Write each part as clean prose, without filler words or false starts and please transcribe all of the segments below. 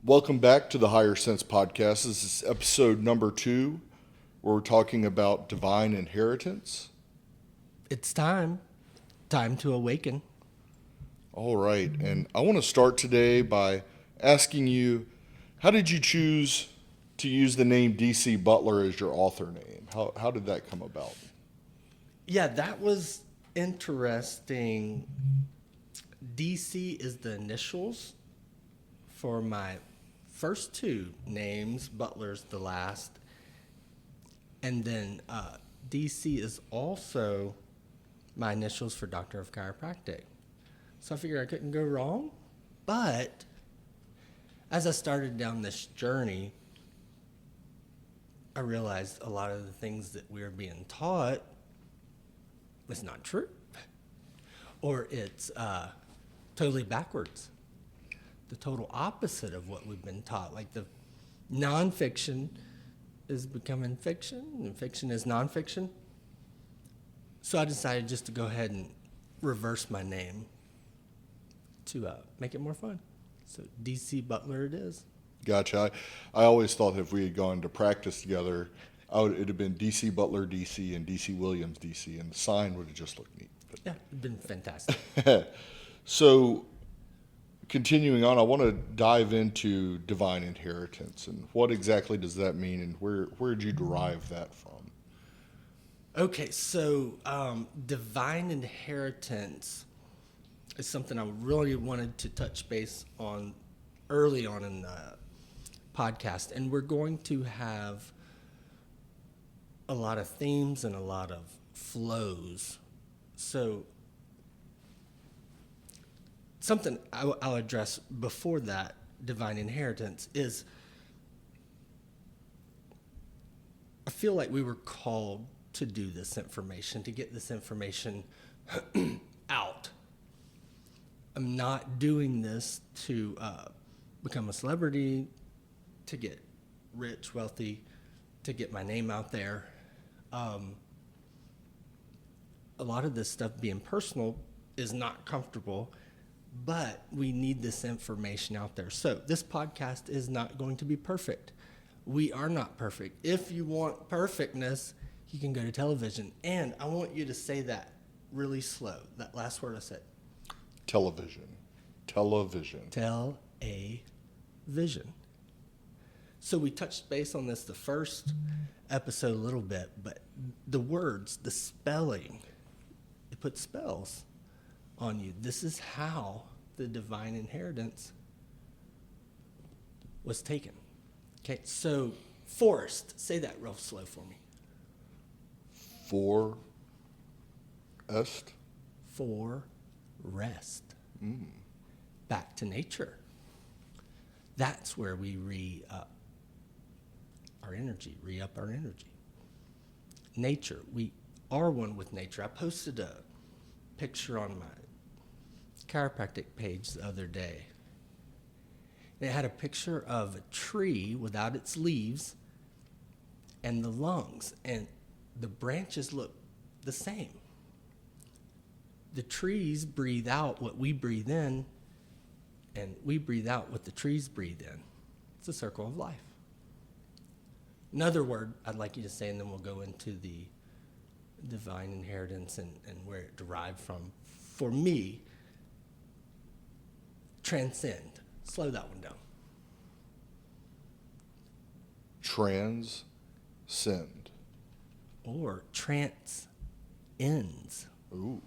Welcome back to the Higher Sense Podcast. This is episode number 2, where we're talking about divine inheritance. It's time. Time to awaken. All right, and I want to start today by asking you, how did you choose to use the name D.C. Butler as your author name? How did that come about? Yeah, that was interesting. DC is the initials for my first two names. Butler's the last. And then DC is also my initials for Doctor of Chiropractic. So I figured I couldn't go wrong. But as I started down this journey, I realized a lot of the things that we were being taught was not true. Or it's totally backwards. The total opposite of what we've been taught. Like the nonfiction is becoming fiction, and fiction is nonfiction. So I decided just to go ahead and reverse my name to make it more fun. So DC Butler it is. Gotcha. I always thought that if we had gone to practice together, it'd have been D.C. Butler D.C. and D.C. Williams D.C. and the sign would have just looked neat. Yeah, it's been fantastic. So, continuing on, I want to dive into divine inheritance and what exactly does that mean, and where did you derive that from? Okay, so divine inheritance is something I really wanted to touch base on early on in the podcast, and we're going to have a lot of themes and a lot of flows. So something I'll address before that divine inheritance is I feel like we were called to do this information, to get this information out. I'm not doing this to become a celebrity, to get rich, wealthy, to get my name out there. A lot of this stuff being personal is not comfortable, but we need this information out there. So this podcast is not going to be perfect. We are not perfect. If you want perfectness, you can go to television. And I want you to say that really slow, that last word I said. Television. Tell a vision. So we touched base on this the first episode a little bit, but the words, the spelling, it puts spells on you. This is how the divine inheritance was taken. Okay, so forest, say that real slow for me. Forest. For rest. Back to nature. That's where we re-up our energy. Nature, we are one with nature. I posted a picture on my chiropractic page the other day. And it had a picture of a tree without its leaves and the lungs, and the branches look the same. The trees breathe out what we breathe in, and we breathe out what the trees breathe in. It's a circle of life. Another word I'd like you to say, and then we'll go into the divine inheritance and where it derived from. For me, transcend. Slow that one down. Transcend. Or trans-ends. Ooh.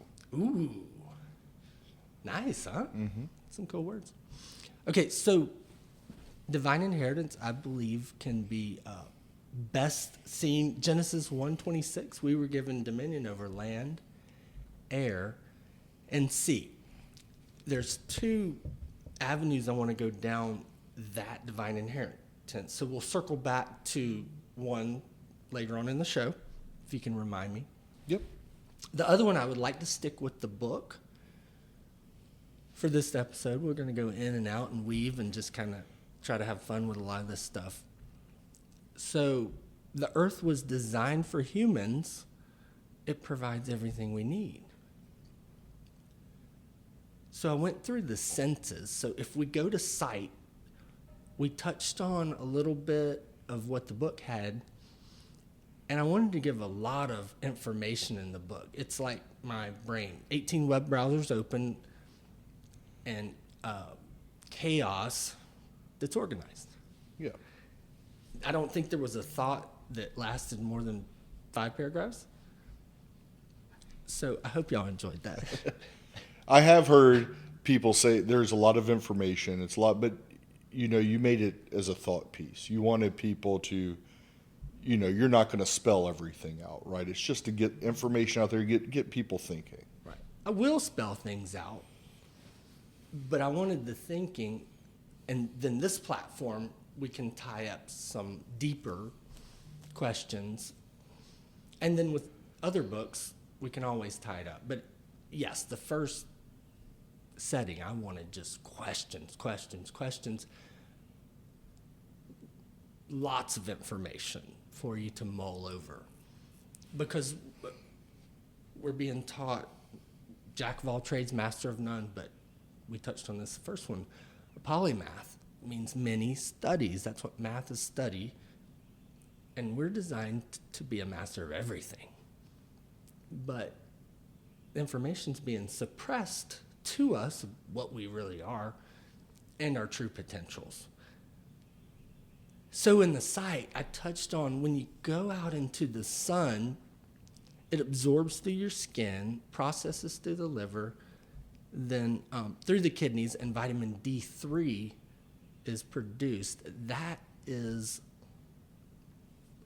Nice, huh? Mm-hmm. Some cool words. Okay, so divine inheritance, I believe, can be best seen. Genesis 1:26, we were given dominion over land, air, and sea. There's two avenues I want to go down that divine inheritance. So we'll circle back to one later on in the show, if you can remind me. Yep. The other one, I would like to stick with the book. For this episode, we're going to go in and out and weave and just kind of try to have fun with a lot of this stuff. So the earth was designed for humans. It provides everything we need. So I went through the senses. So if we go to sight, we touched on a little bit of what the book had, and I wanted to give a lot of information in the book. It's like my brain, 18 web browsers open, and chaos that's organized. Yeah. I don't think there was a thought that lasted more than 5 paragraphs. So I hope y'all enjoyed that. I have heard people say there's a lot of information. It's a lot, but you made it as a thought piece. You wanted people to, you're not going to spell everything out, right? It's just to get information out there, get people thinking. Right. I will spell things out, but I wanted the thinking, and then this platform, we can tie up some deeper questions. And then with other books, we can always tie it up. But yes, the first setting, I wanted just questions. Lots of information for you to mull over. Because we're being taught jack of all trades, master of none, but we touched on this first one. Polymath means many studies. That's what math is, study. And we're designed to be a master of everything. But information's being suppressed to us, what we really are, and our true potentials. So in the sight, I touched on when you go out into the sun, it absorbs through your skin, processes through the liver, then through the kidneys, and vitamin D3 is produced. That is,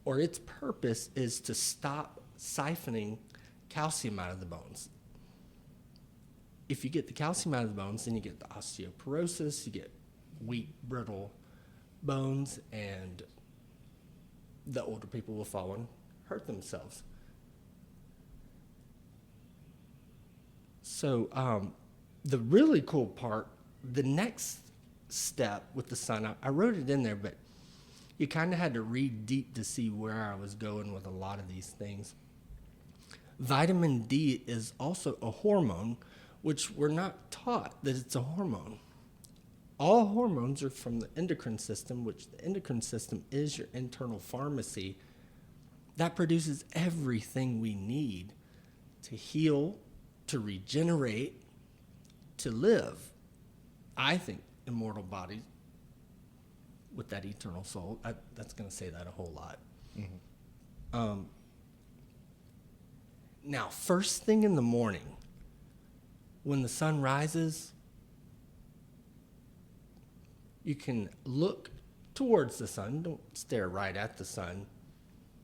or its purpose is to stop siphoning calcium out of the bones. If you get the calcium out of the bones, then you get the osteoporosis, you get weak, brittle bones, and the older people will fall and hurt themselves. So the really cool part, the next step with the sun, I wrote it in there, but you kind of had to read deep to see where I was going with a lot of these things. Vitamin D is also a hormone, which we're not taught that it's a hormone. All hormones are from the endocrine system, which the endocrine system is your internal pharmacy that produces everything we need to heal, to regenerate, to live, I think, immortal bodies with that eternal soul. That's going to say that a whole lot. Mm-hmm. Now, first thing in the morning, when the sun rises, you can look towards the sun. Don't stare right at the sun.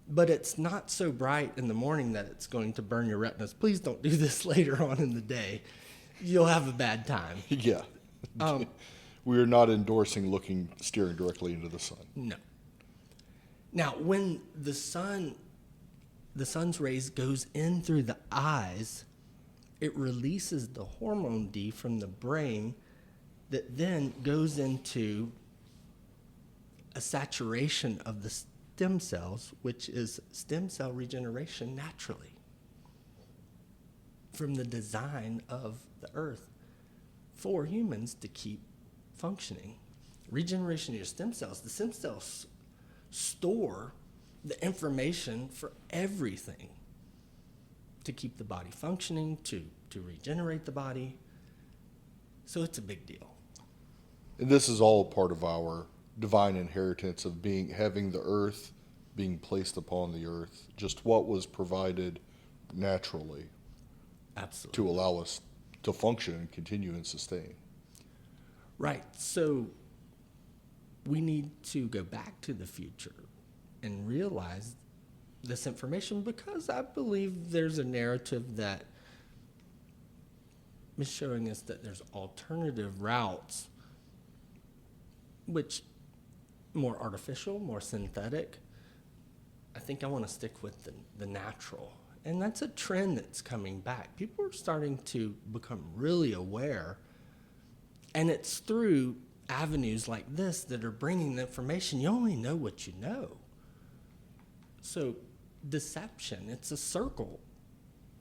But it's not so bright in the morning that it's going to burn your retinas. Please don't do this later on in the day. You'll have a bad time. Yeah. We are not endorsing staring directly into the sun. No. Now, when the sun's rays goes in through the eyes, it releases the hormone D from the brain that then goes into a saturation of the stem cells, which is stem cell regeneration naturally from the design of the earth for humans to keep functioning. Regeneration of your stem cells. The stem cells store the information for everything to keep the body functioning, to regenerate the body. So it's a big deal. And this is all part of our divine inheritance of having the earth, being placed upon the earth, just what was provided naturally. Absolutely. To allow us to function and continue and sustain. Right. So we need to go back to the future and realize this information, because I believe there's a narrative that is showing us that there's alternative routes, which more artificial, more synthetic. I think I want to stick with the natural. And that's a trend that's coming back. People are starting to become really aware. And it's through avenues like this that are bringing the information. You only know what you know. So deception, it's a circle.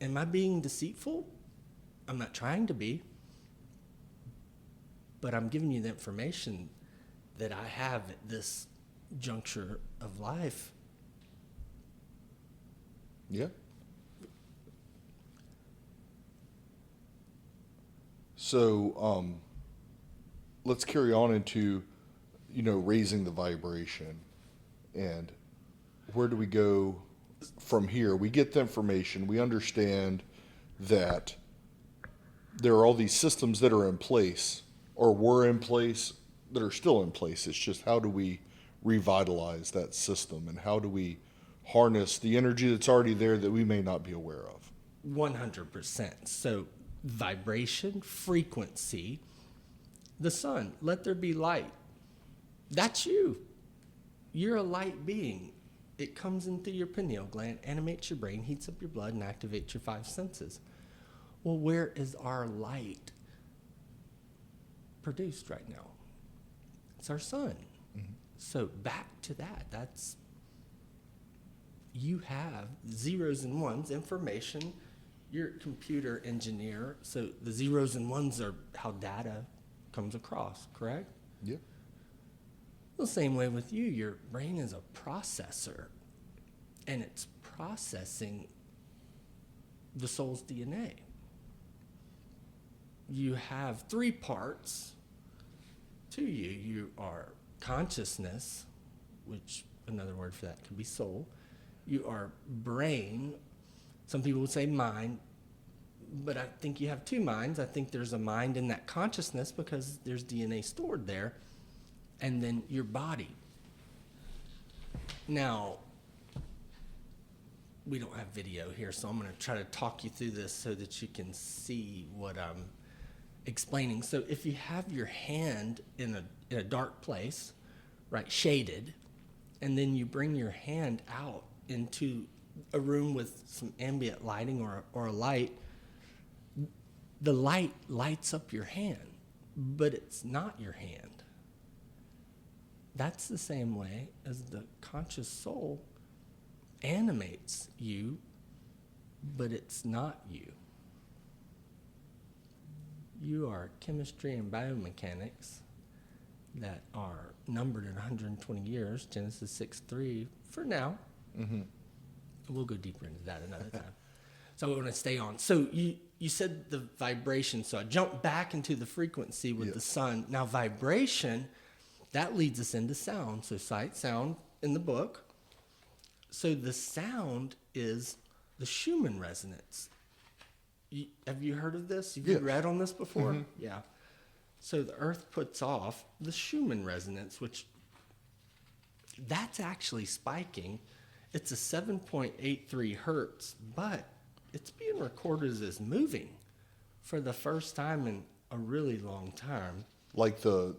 Am I being deceitful? I'm not trying to be. But I'm giving you the information that I have at this juncture of life. Yeah. So, let's carry on into, raising the vibration. And where do we go from here? We get the information. We understand that there are all these systems that are in place or were in place that are still in place. It's just how do we revitalize that system and how do we harness the energy that's already there that we may not be aware of? 100%. So, vibration, frequency, the sun, let there be light. That's you. You're a light being. It comes in through your pineal gland, animates your brain, heats up your blood, and activates your five senses. Well, where is our light produced right now? It's our sun. Mm-hmm. So back to that. That's, you have zeros and ones, information. You're a computer engineer, so the zeros and ones are how data comes across, correct? Yeah. The same way with you, your brain is a processor, and it's processing the soul's DNA. You have three parts to you. You are consciousness, which another word for that could be soul. You are brain. Some people would say mind, but I think you have two minds. I think there's a mind in that consciousness because there's DNA stored there. And then your body. Now, we don't have video here, so I'm going to try to talk you through this so that you can see what I'm explaining. So if you have your hand in a dark place, right, shaded, and then you bring your hand out into a room with some ambient lighting or a light, the light lights up your hand, but it's not your hand. That's the same way as the conscious soul animates you, but it's not you. You are chemistry and biomechanics that are numbered in 120 years, Genesis 6:3, for now. Mm-hmm. We'll go deeper into that another time. So I want to stay on. So you said the vibration, so I jumped back into the frequency with the sun. Now vibration, that leads us into sound. So sight, sound in the book. So the sound is the Schumann resonance. Have you heard of this? Have you read on this before? Mm-hmm. Yeah. So the earth puts off the Schumann resonance, which that's actually spiking. It's a 7.83 hertz, but it's being recorded as moving for the first time in a really long time. Like the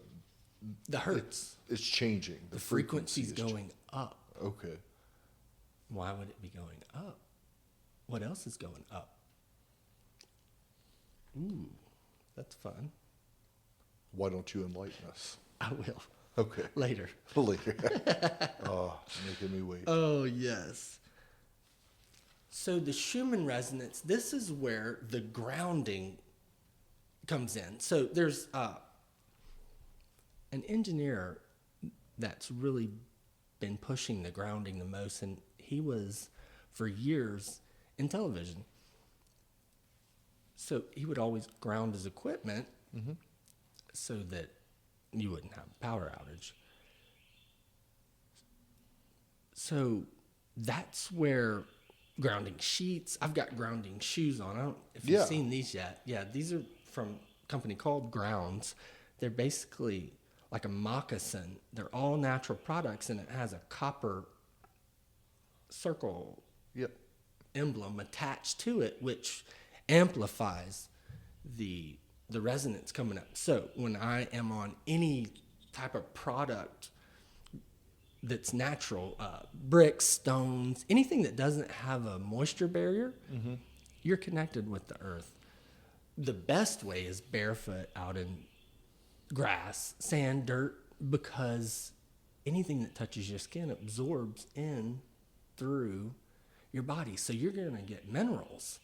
hertz. It's changing. The frequency's going up. Okay. Why would it be going up? What else is going up? Ooh, that's fun. Why don't you enlighten us? I will. Okay. Later. Later. Oh, making me wait. Oh, yes. So the Schumann resonance, this is where the grounding comes in. So there's an engineer that's really been pushing the grounding the most, and he was for years in television. So he would always ground his equipment so that you wouldn't have a power outage. So that's where grounding sheets, I've got grounding shoes on. I don't know if you've seen these yet. Yeah, these are from a company called Grounds. They're basically like a moccasin. They're all natural products, and it has a copper circle emblem attached to it, which amplifies the resonance coming up. So when I am on any type of product that's natural, bricks, stones, anything that doesn't have a moisture barrier, you're connected with the earth. The best way is barefoot out in grass, sand, dirt, because anything that touches your skin absorbs in through your body. So you're going to get minerals,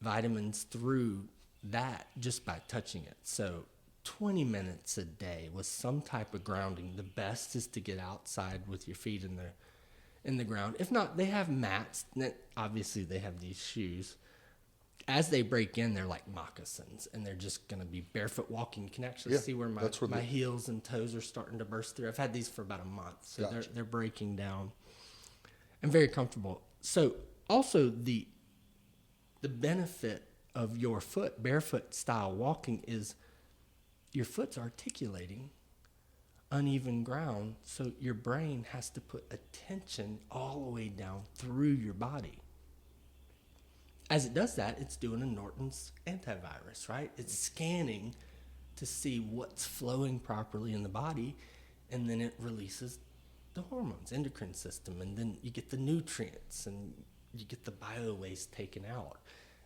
vitamins through that just by touching it. So 20 minutes a day with some type of grounding. The best is to get outside with your feet in the ground. If not, they have mats. Obviously, they have these shoes. As they break in, they're like moccasins, and they're just going to be barefoot walking. You can actually see where my heels and toes are starting to burst through. I've had these for about a month, so they're breaking down and very comfortable. So also the benefit of your foot, barefoot style walking, is your foot's articulating uneven ground, so your brain has to put attention all the way down through your body. As it does that, it's doing a Norton's antivirus, right? It's scanning to see what's flowing properly in the body, and then it releases the hormones, endocrine system, and then you get the nutrients, and you get the bio waste taken out.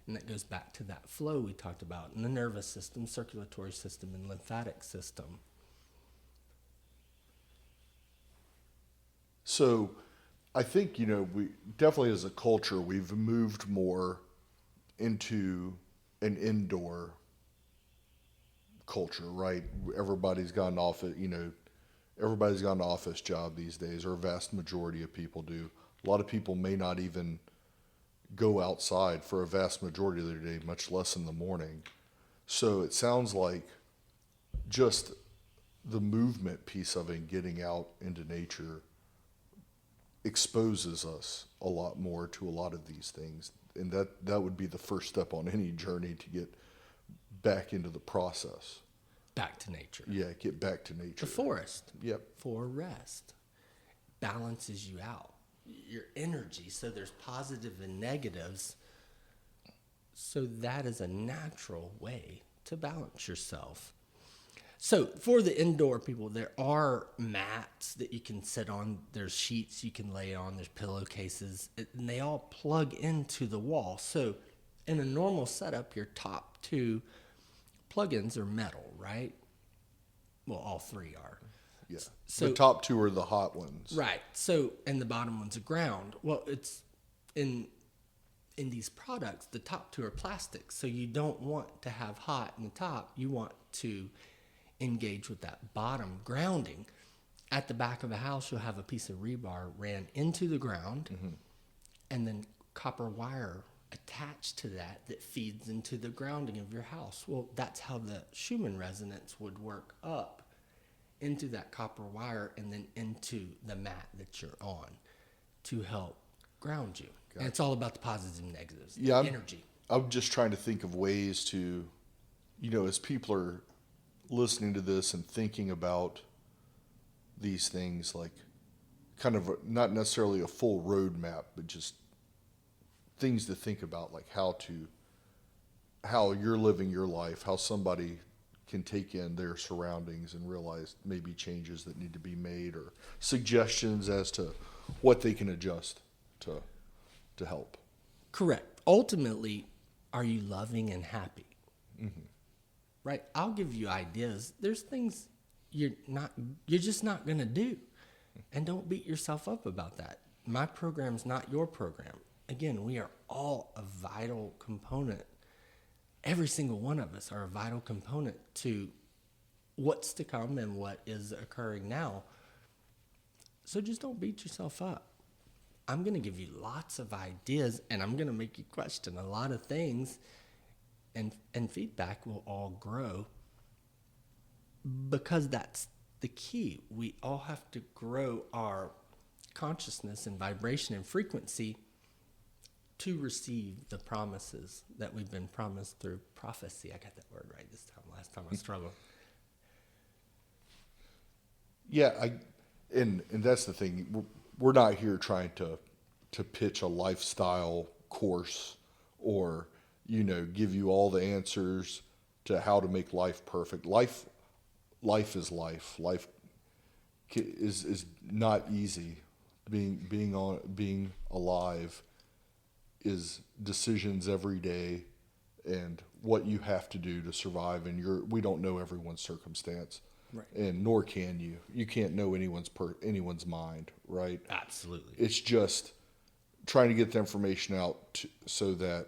And that goes back to that flow we talked about in the nervous system, circulatory system, and lymphatic system. So I think, we definitely as a culture, we've moved more into an indoor culture, right? Everybody's got an office, everybody's got an office job these days, or a vast majority of people do. A lot of people may not even go outside for a vast majority of their day, much less in the morning. So it sounds like just the movement piece of it, getting out into nature, exposes us a lot more to a lot of these things. And that would be the first step on any journey to get back into the process. Back to nature. Yeah, get back to nature. The forest. Yep. For rest. Balances you out. Your energy. So there's positive and negatives. So that is a natural way to balance yourself. So for the indoor people, there are mats that you can sit on. There's sheets you can lay on. There's pillowcases. And they all plug into the wall. So in a normal setup, your top two plugins are metal, right? Well, all three are. Yeah. So, the top two are the hot ones. Right. So, and the bottom one's a ground. Well, it's in these products, the top two are plastic. So you don't want to have hot in the top. You want to engage with that bottom grounding. At the back of a house, you'll have a piece of rebar ran into the ground, and then copper wire attached to that feeds into the grounding of your house. Well, that's how the Schumann resonance would work up into that copper wire and then into the mat that you're on to help ground you. Gotcha. And it's all about the positives and negatives, energy. I'm just trying to think of ways to, as people are listening to this and thinking about these things, like kind of not necessarily a full roadmap, but just things to think about, like how you're living your life, how somebody can take in their surroundings and realize maybe changes that need to be made, or suggestions as to what they can adjust to help. Correct. Ultimately, are you loving and happy? Mm-hmm. Right? I'll give you ideas. There's things you're just not going to do. And don't beat yourself up about that. My program's not your program. Again, we are all a vital component. Every single one of us are a vital component to what's to come and what is occurring now. So just don't beat yourself up. I'm going to give you lots of ideas, and I'm going to make you question a lot of things, and feedback will all grow, because that's the key. We all have to grow our consciousness and vibration and frequency to receive the promises that we've been promised through prophecy. I got that word right this time. Last time I struggled. Yeah, and that's the thing. We're not here trying to pitch a lifestyle course or, give you all the answers to how to make life perfect. Life is life. Life is not easy. Being alive is decisions every day and what you have to do to survive. And we don't know everyone's circumstance, right? And nor can you. You can't know anyone's mind, right? Absolutely. It's just trying to get the information out so that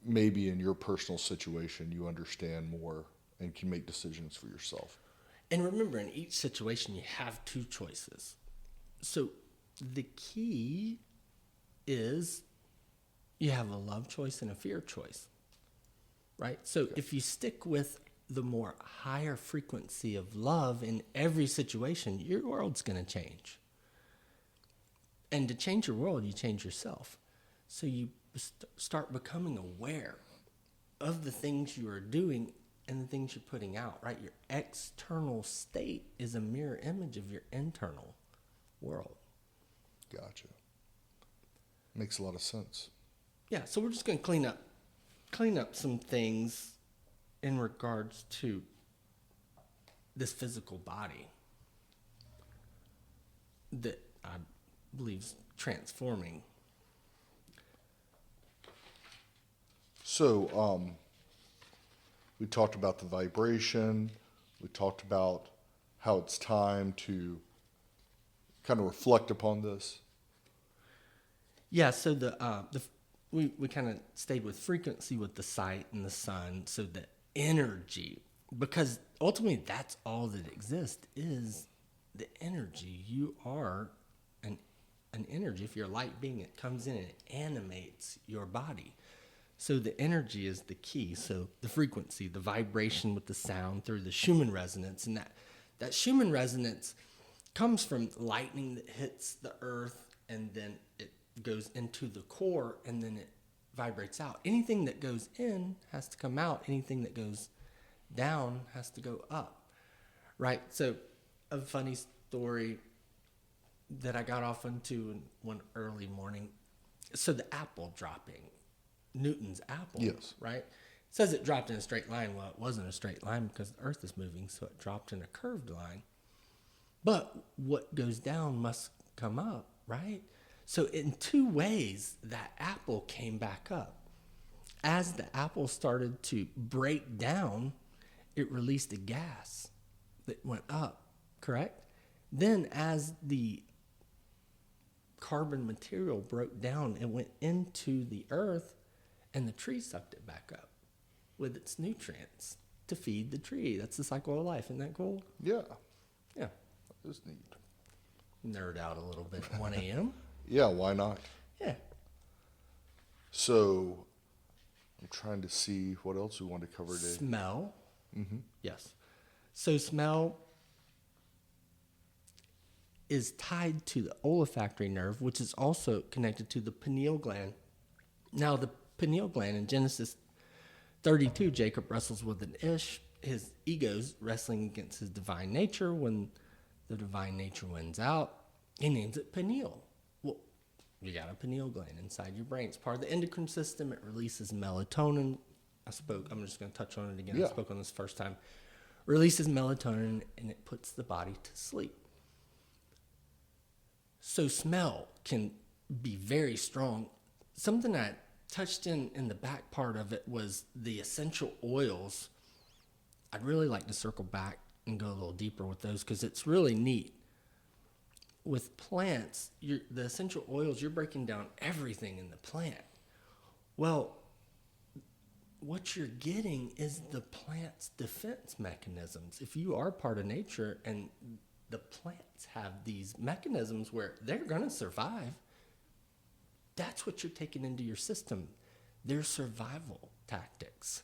maybe in your personal situation you understand more and can make decisions for yourself. And remember, in each situation, you have two choices. So the key is you have a love choice and a fear choice, right? So if you stick with the more higher frequency of love in every situation, your world's going to change. And to change your world, you change yourself. So you start becoming aware of the things you are doing and the things you're putting out, right? Your external state is a mirror image of your internal world. Gotcha. Makes a lot of sense. Yeah, so we're just going to clean up some things in regards to this physical body that I believe is transforming. So, we talked about the vibration. We talked about how it's time to kind of reflect upon this. Yeah, so we kind of stayed with frequency with the sight and the sun, so the energy, because ultimately that's all that exists is the energy. You are an energy. If you're a light being, it comes in and it animates your body. So the energy is the key. So the frequency, the vibration with the sound through the Schumann resonance, and that Schumann resonance comes from lightning that hits the earth and then it goes into the core and then it vibrates out. Anything that goes in has to come out. Anything that goes down has to go up, right? So a funny story that I got off into in one early morning. So the apple dropping, Newton's apple, Yes. right? It says it dropped in a straight line. Well, it wasn't a straight line because the earth is moving, so it dropped in a curved line. But what goes down must come up, right? So in two ways, that apple came back up. As the apple started to break down, it released a gas that went up, correct? Then as the carbon material broke down, it went into the earth, and the tree sucked it back up with its nutrients to feed the tree. That's the cycle of life. Isn't that cool? Yeah, Yeah. that is neat. Nerd out a little bit at 1 a.m. Yeah, why not? Yeah. So, I'm trying to see what else we want to cover today. Smell. Mm-hmm. Yes. So smell is tied to the olfactory nerve, which is also connected to the pineal gland. Now, the pineal gland in Genesis 32, Jacob wrestles with an Ish. His ego's wrestling against his divine nature. When the divine nature wins out, he names it pineal. Well, you got a pineal gland inside your brain. It's part of the endocrine system. It releases melatonin. I'm just going to touch on it again. Yeah. I spoke on this first time. Releases melatonin, and it puts the body to sleep. So smell can be very strong. Something I touched in the back part of it was the essential oils. I'd really like to circle back and go a little deeper with those because it's really neat. With plants, the essential oils, you're breaking down everything in the plant. Well, what you're getting is the plant's defense mechanisms. If you are part of nature and the plants have these mechanisms where they're going to survive, that's what you're taking into your system. They're survival tactics.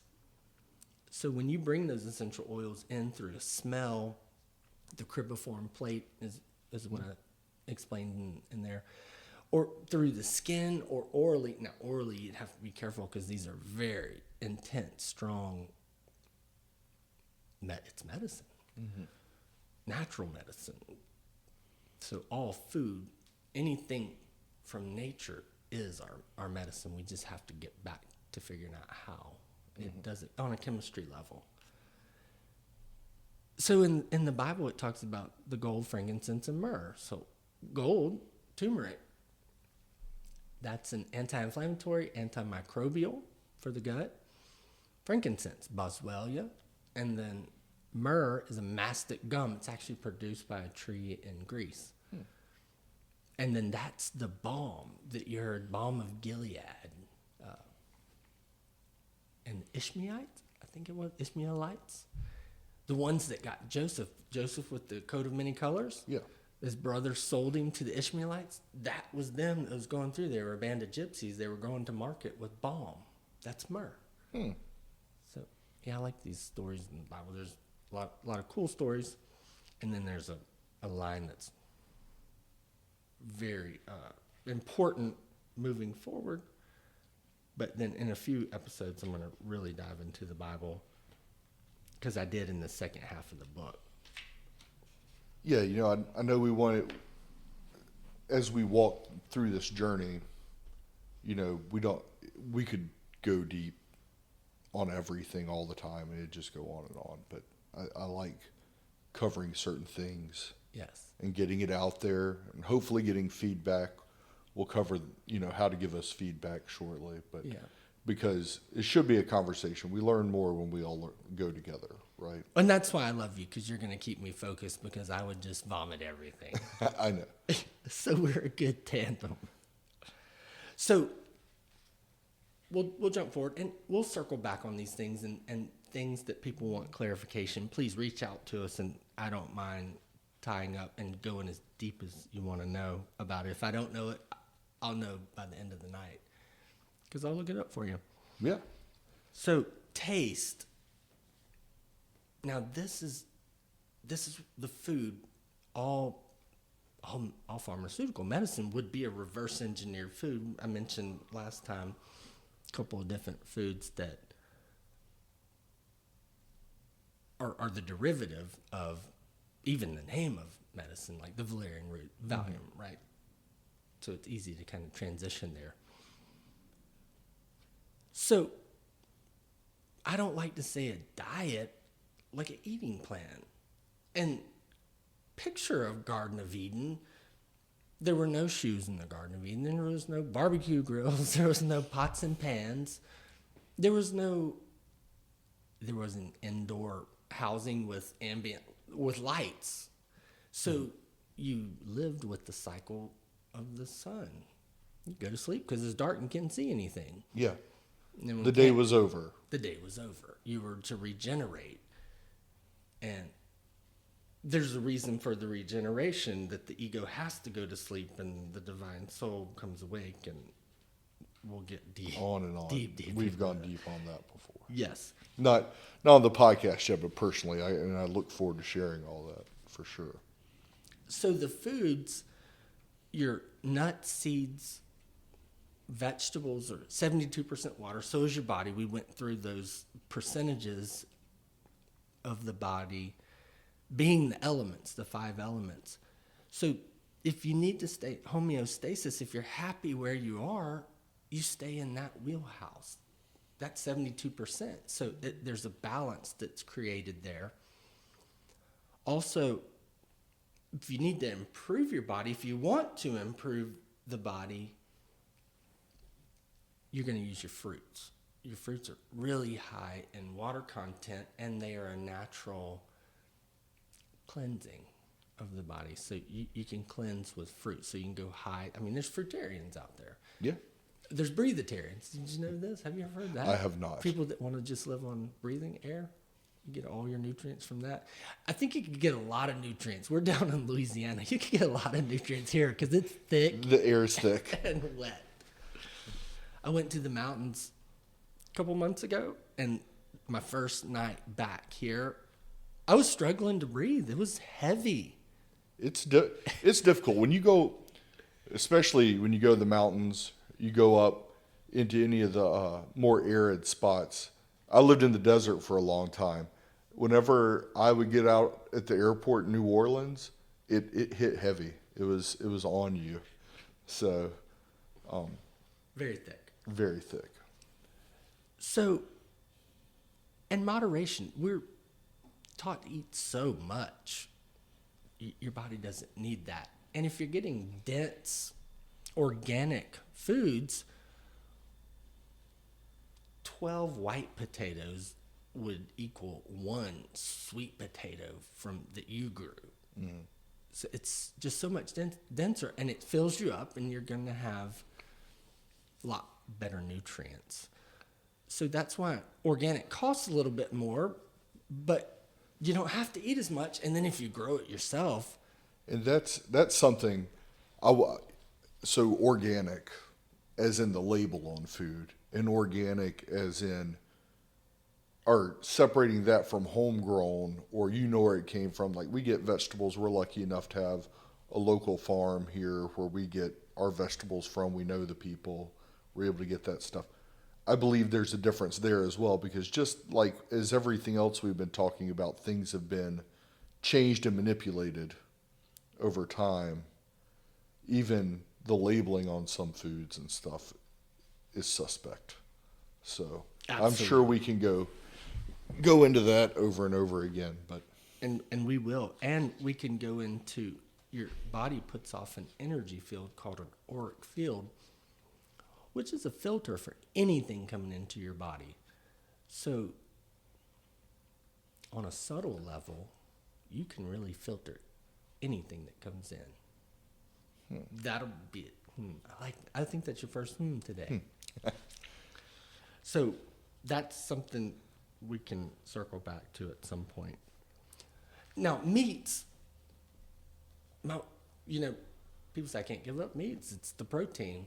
So when you bring those essential oils in through a smell, the cribriform plate is what I explained in there, or through the skin or orally. Now, orally, you'd have to be careful because these are very intense, strong. It's medicine, natural medicine. So all food, anything from nature is our medicine. We just have to get back to figuring out how it does it on a chemistry level. So in the Bible, it talks about the gold, frankincense, and myrrh. So gold, turmeric, that's an anti-inflammatory, antimicrobial for the gut. Frankincense, boswellia, and then myrrh is a mastic gum. It's actually produced by a tree in Greece. And then that's the balm that you heard, balm of Gilead. And Ishmaelites, I think it was Ishmaelites, the ones that got Joseph with the coat of many colors. Yeah. His brother sold him to the Ishmaelites. That was them that was going through. They were a band of gypsies. They were going to market with balm. That's myrrh. So, yeah, I like these stories in the Bible. There's a lot of cool stories. And then there's a line that's very important moving forward. But then in a few episodes, I'm going to really dive into the Bible, because I did in the second half of the book. Yeah, I know we want it, as we walk through this journey, we could go deep on everything all the time and it'd just go on and on. But I like covering certain things. Yes. And getting it out there and hopefully getting feedback. We'll cover, how to give us feedback shortly, but Yeah. because it should be a conversation. We learn more when we all go together, right? And that's why I love you, because you're going to keep me focused, because I would just vomit everything. I know. So we're a good tandem. So we'll jump forward and we'll circle back on these things and things that people want clarification. Please reach out to us, and I don't mind tying up and going as deep as you want to know about it. If I don't know it, I'll know by the end of the night, because I'll look it up for you. Yeah. So taste. Now this is the food. All pharmaceutical medicine would be a reverse engineered food. I mentioned last time a couple of different foods that are the derivative of even the name of medicine, like the valerian root, Valium, right? So it's easy to kind of transition there. So I don't like to say a diet, like an eating plan. And picture of Garden of Eden. There were no shoes in the Garden of Eden. There was no barbecue grills. There was no pots and pans. There was an indoor housing with lights. So you lived with the cycle of the sun. You go to sleep because it's dark and can't see anything. Yeah. And then when The day was over. The day was over. You were to regenerate. And there's a reason for the regeneration, that the ego has to go to sleep and the divine soul comes awake, and we'll get deep. On and on. Deep We've into gone that. deep on that before. Yes. Not on the podcast yet, but personally, I look forward to sharing all that for sure. So the foods, your nuts, seeds, vegetables are 72% water. So is your body. We went through those percentages of the body being the elements, the 5 elements. So if you need to stay homeostasis, if you're happy where you are, you stay in that wheelhouse. That's 72%. So there's a balance that's created there. Also, if you need to improve your body, if you want to improve the body, you're going to use your fruits. Your fruits are really high in water content, and they are a natural cleansing of the body. So you can cleanse with fruit. So you can go high. I mean, there's fruitarians out there. Yeah. There's breatharians. Did you know this? Have you ever heard that? I have not. People that want to just live on breathing air. You get all your nutrients from that. I think you could get a lot of nutrients. We're down in Louisiana. You can get a lot of nutrients here because it's thick The air is thick. and wet. I went to the mountains a couple months ago, and my first night back here, I was struggling to breathe. It was heavy. It's difficult when you go, especially when you go to the mountains. You go up into any of the more arid spots. I lived in the desert for a long time. Whenever I would get out at the airport in New Orleans, it hit heavy. It was on you. So Very thick. very thick. So, in moderation, we're taught to eat so much. Your body doesn't need that. And if you're getting dense, organic foods, 12 white potatoes would equal 1 sweet potato from that you grew. Mm. So it's just so much denser, and it fills you up, and you're going to have a lot better nutrients. So that's why organic costs a little bit more, but you don't have to eat as much. And then if you grow it yourself, And that's something so organic as in the label on food, and organic as in are separating that from homegrown, or you know where it came from. Like we get vegetables, we're lucky enough to have a local farm here where we get our vegetables from. We know the people, we're able to get that stuff. I believe there's a difference there as well, because just like as everything else we've been talking about, things have been changed and manipulated over time. Even the labeling on some foods and stuff is suspect. So I'm sure Absolutely. we can go into that over and over again, but and we will. And we can go into your body puts off an energy field called an auric field, which is a filter for anything coming into your body. So on a subtle level, you can really filter anything that comes in. That'll be it. I think that's your first today. So that's something we can circle back to at some point. Now, meats. Now, people say I can't give up meats. It's the protein.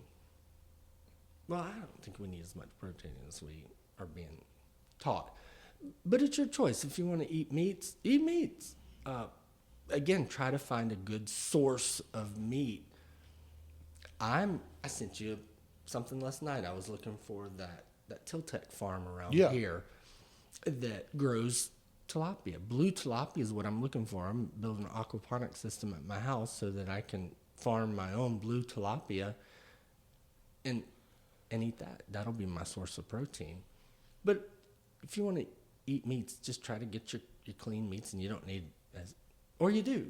Well, I don't think we need as much protein as we are being taught. But it's your choice. If you want to eat meats, eat meats. Again, try to find a good source of meat. I sent you something last night. I was looking for that Tiltec farm around here that grows tilapia. Blue tilapia is what I'm looking for. I'm building an aquaponic system at my house so that I can farm my own blue tilapia and eat that. That'll be my source of protein. But if you want to eat meats, just try to get your clean meats, and you don't need or you do.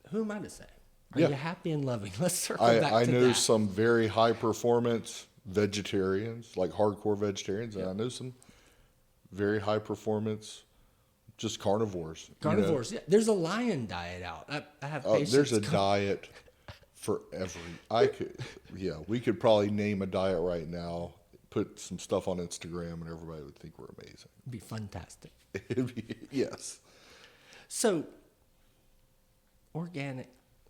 Who am I to say? Are you happy and loving? Let's circle back to that. I know some very high performance vegetarians, like hardcore vegetarians, and I know some very high performance just carnivores. Carnivores, yeah. There's a lion diet out. I have patients. There's a diet for we could probably name a diet right now, put some stuff on Instagram, and everybody would think we're amazing. It'd be fantastic. Yes. So, organic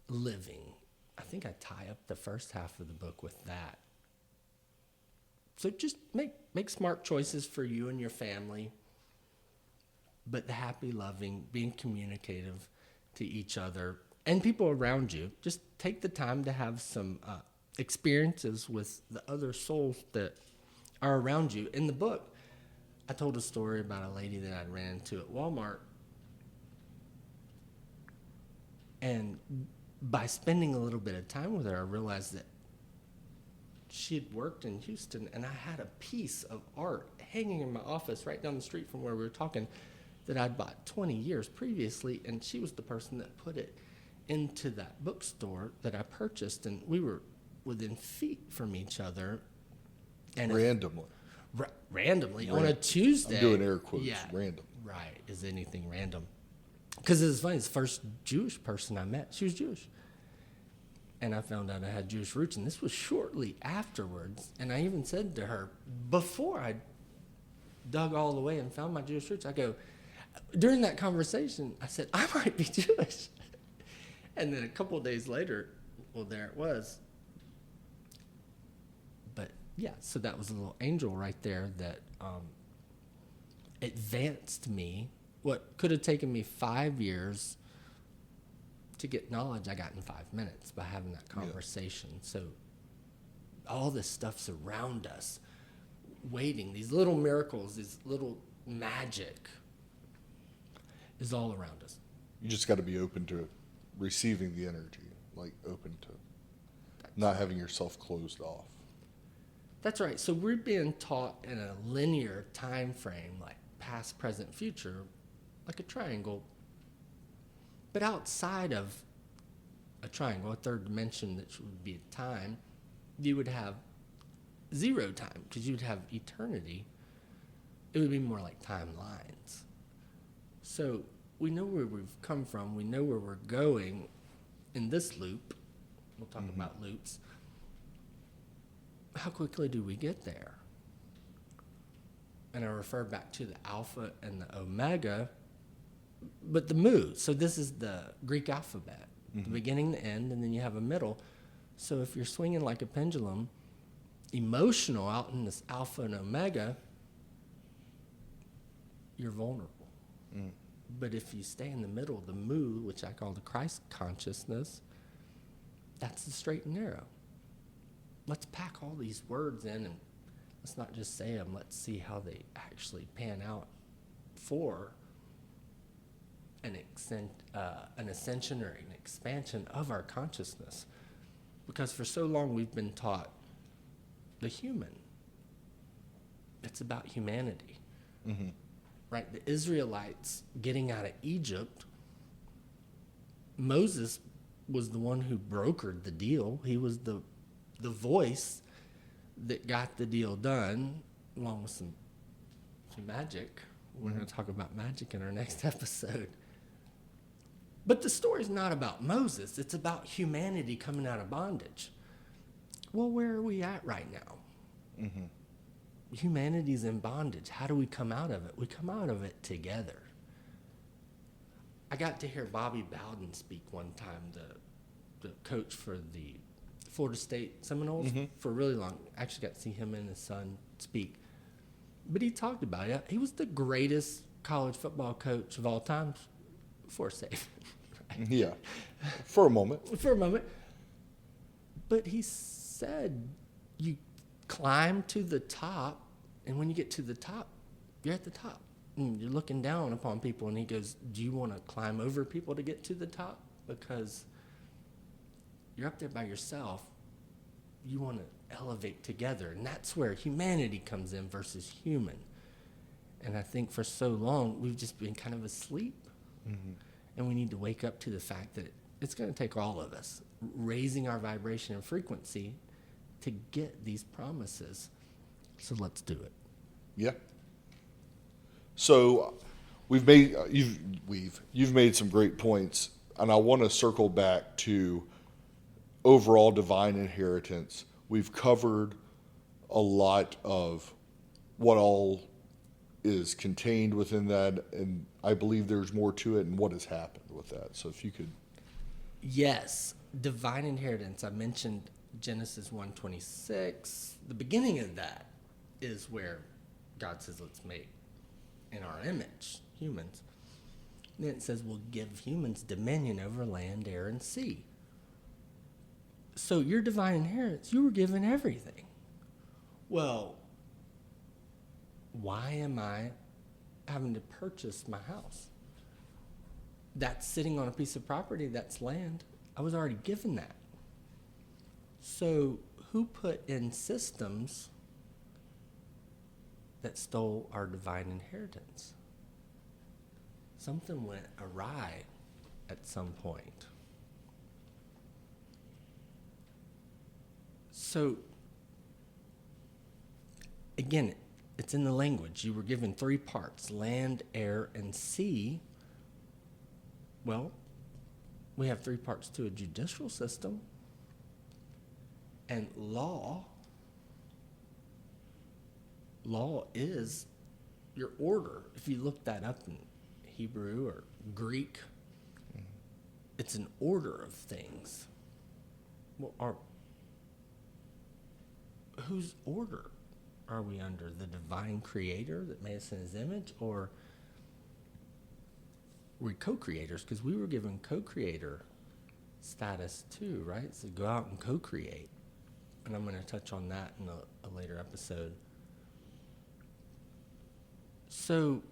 living. I think I tie up the first half of the book with that. So just make smart choices for you and your family, but the happy, loving, being communicative to each other and people around you. Just take the time to have some experiences with the other souls that are around you. In the book, I told a story about a lady that I ran into at Walmart. And by spending a little bit of time with her, I realized that she had worked in Houston, and I had a piece of art hanging in my office right down the street from where we were talking that I'd bought 20 years previously, and she was the person that put it into that bookstore that I purchased, and we were within feet from each other. And randomly on a Tuesday. I'm doing air quotes, random. Right, is anything random. Because it was funny, it's the first Jewish person I met. She was Jewish. And I found out I had Jewish roots, and this was shortly afterwards. And I even said to her, before I dug all the way and found my Jewish roots, I go, during that conversation, I said, I might be Jewish. And then a couple of days later, well, there it was. But yeah, so that was a little angel right there that advanced me. What could have taken me 5 years to get knowledge, I got in 5 minutes by having that conversation. Yeah. So all this stuff's around us, waiting. These little miracles, this little magic is all around us. You just got to be open to receiving the energy, like open to not having yourself closed off. That's right. So we're being taught in a linear time frame, like past, present, future, like a triangle. But outside of a triangle, a third dimension that would be time, you would have zero time because you would have eternity. It would be more like timelines. So we know where we've come from. We know where we're going in this loop. We'll talk about loops. How quickly do we get there? and I refer back to the Alpha and the Omega, but the Mu. So this is the Greek alphabet, the beginning, the end, and then you have a middle. So if you're swinging like a pendulum, emotional out in this Alpha and Omega, you're vulnerable. But if you stay in the middle, the Mu, which I call the Christ consciousness, that's the straight and narrow. Let's pack all these words in and let's not just say them. Let's see how they actually pan out for an ascension or an expansion of our consciousness. Because for so long we've been taught the human. It's about humanity. Mm-hmm. Right? The Israelites getting out of Egypt, Moses was the one who brokered the deal. He was the voice that got the deal done, along with some magic. We're going to talk about magic in our next episode. But the story's not about Moses. It's about humanity coming out of bondage. Well, where are we at right now? Mm-hmm. Humanity's in bondage. How do we come out of it? We come out of it together. I got to hear Bobby Bowden speak one time, the coach for the Florida State Seminoles, for a really long. I actually got to see him and his son speak. But he talked about it. He was the greatest college football coach of all time before Saban. Right? Yeah, for a moment. For a moment. But he said you climb to the top, and when you get to the top, you're at the top. And you're looking down upon people, and he goes, do you want to climb over people to get to the top? Because you're up there by yourself. You want to elevate together, and that's where humanity comes in versus human. And I think for so long, we've just been kind of asleep. Mm-hmm. And we need to wake up to the fact that it's going to take all of us raising our vibration and frequency to get these promises. So let's do it. Yeah. So you've made some great points, and I want to circle back to overall divine inheritance. We've covered a lot of what all is contained within that, and I believe there's more to it and what has happened with that. So if you could. Yes, divine inheritance. I mentioned Genesis 1:26. The beginning of that is where God says, let's make in our image, humans. And then it says, we'll give humans dominion over land, air, and sea. So your divine inheritance, you were given everything. Well, why am I having to purchase my house? That's sitting on a piece of property, that's land. I was already given that. So who put in systems that stole our divine inheritance? Something went awry at some point. So, again, it's in the language. You were given 3 parts, land, air, and sea. Well, we have 3 parts to a judicial system. And law is your order. If you look that up in Hebrew or Greek, it's an order of things. Well, whose order are we under? The divine creator that made us in his image? Or we're co-creators? Because we were given co-creator status too, right? So go out and co-create. And I'm going to touch on that in a later episode. So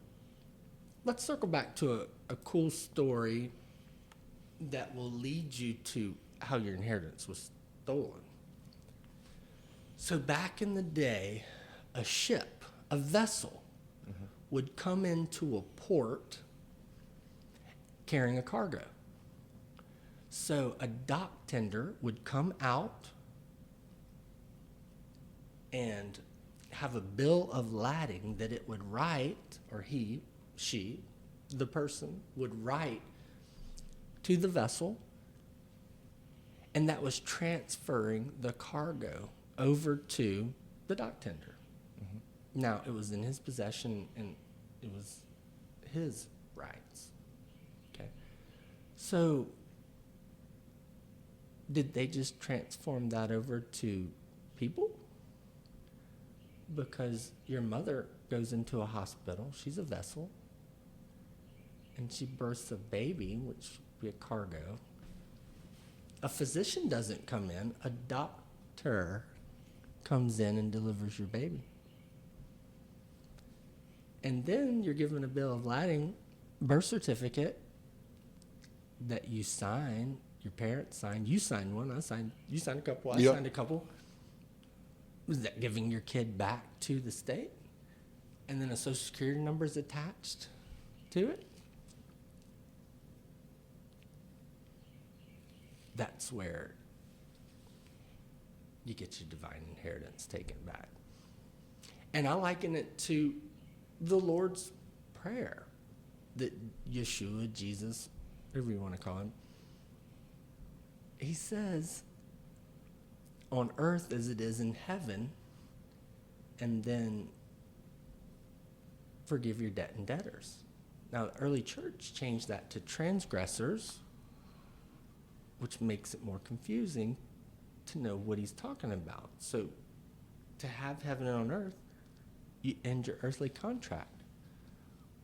let's circle back to a cool story that will lead you to how your inheritance was stolen. So back in the day, a ship, a vessel, would come into a port carrying a cargo. So a dock tender would come out and have a bill of lading that it would write, or she, the person, would write to the vessel, and that was transferring the cargo over to the dock tender. Now, it was in his possession, and it was his rights. Okay? So, did they just transform that over to people? Because your mother goes into a hospital, she's a vessel, and she births a baby, which would be a cargo. A physician doesn't come in, a doctor comes in and delivers your baby. And then you're given a bill of lading, birth certificate that you sign, your parents signed, you signed one, you signed a couple, I Yep. signed a couple. Was that giving your kid back to the state? And then a social security number is attached to it? That's where you get your divine inheritance taken back. And I liken it to the Lord's Prayer that Yeshua, Jesus, whatever you want to call him, he says, on earth as it is in heaven, and then forgive your debt and debtors. Now, the early church changed that to transgressors, which makes it more confusing to know what he's talking about. So, to have heaven on earth, you end your earthly contract.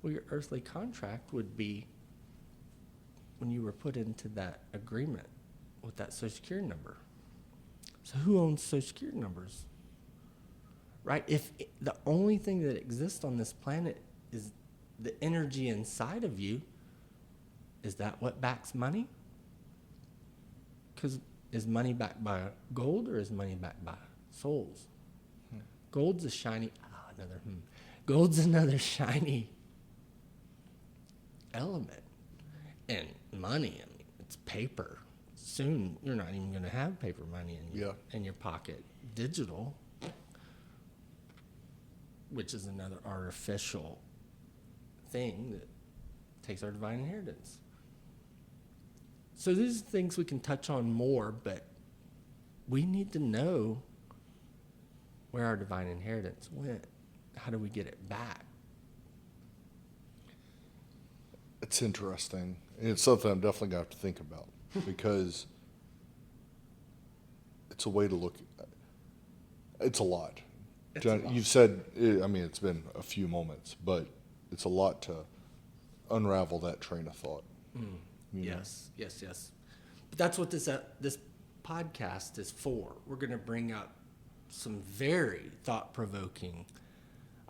Well, your earthly contract would be when you were put into that agreement with that social security number. So who owns social security numbers? Right? If the only thing that exists on this planet is the energy inside of you, is that what backs money? Because is money backed by gold or is money backed by souls? Gold's a shiny, Gold's another shiny element. And money, I mean, it's paper. Soon you're not even going to have paper money in your pocket. Digital, which is another artificial thing that takes our divine inheritance. So these are things we can touch on more, but we need to know where our divine inheritance went. How do we get it back? It's interesting. And it's something I'm definitely going to have to think about because it's a way to look. It's a lot. It's a lot. You've said, I mean, it's been a few moments, but it's a lot to unravel that train of thought. Yes. But that's what this podcast is for. We're going to bring up some very thought-provoking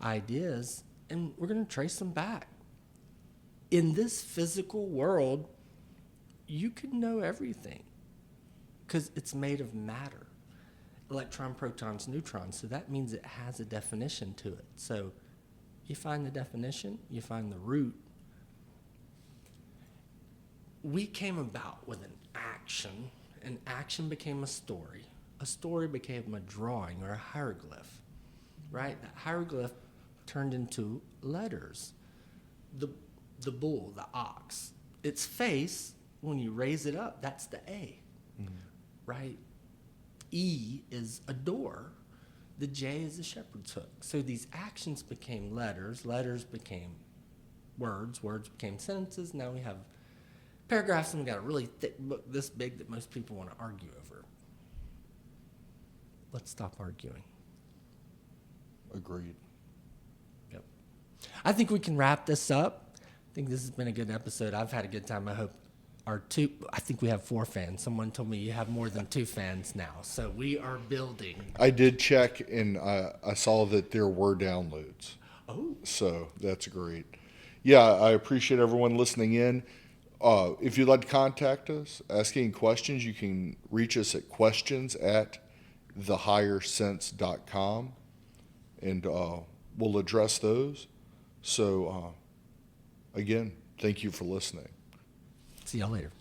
ideas, and we're going to trace them back. In this physical world, you can know everything because it's made of matter. Electron, protons, neutrons. So that means it has a definition to it. So you find the definition, you find the root. We came about with an action. An action became a story. A story became a drawing or a hieroglyph, right? That hieroglyph turned into letters. The bull, the ox, its face, when you raise it up, that's the A, right? E is a door. The J is a shepherd's hook. So these actions became letters. Letters became words. Words became sentences. Now we have paragraphs, and we got a really thick book this big that most people want to argue over. Let's stop arguing. Agreed. Yep. I think we can wrap this up. I think this has been a good episode. I've had a good time. I hope I think we have 4 fans. Someone told me you have more than 2 fans now. So we are building. I did check, and I saw that there were downloads. Oh. So that's great. Yeah, I appreciate everyone listening in. If you'd like to contact us, ask any questions, you can reach us at questions@thehighersense.com, and we'll address those. So, again, thank you for listening. See y'all later.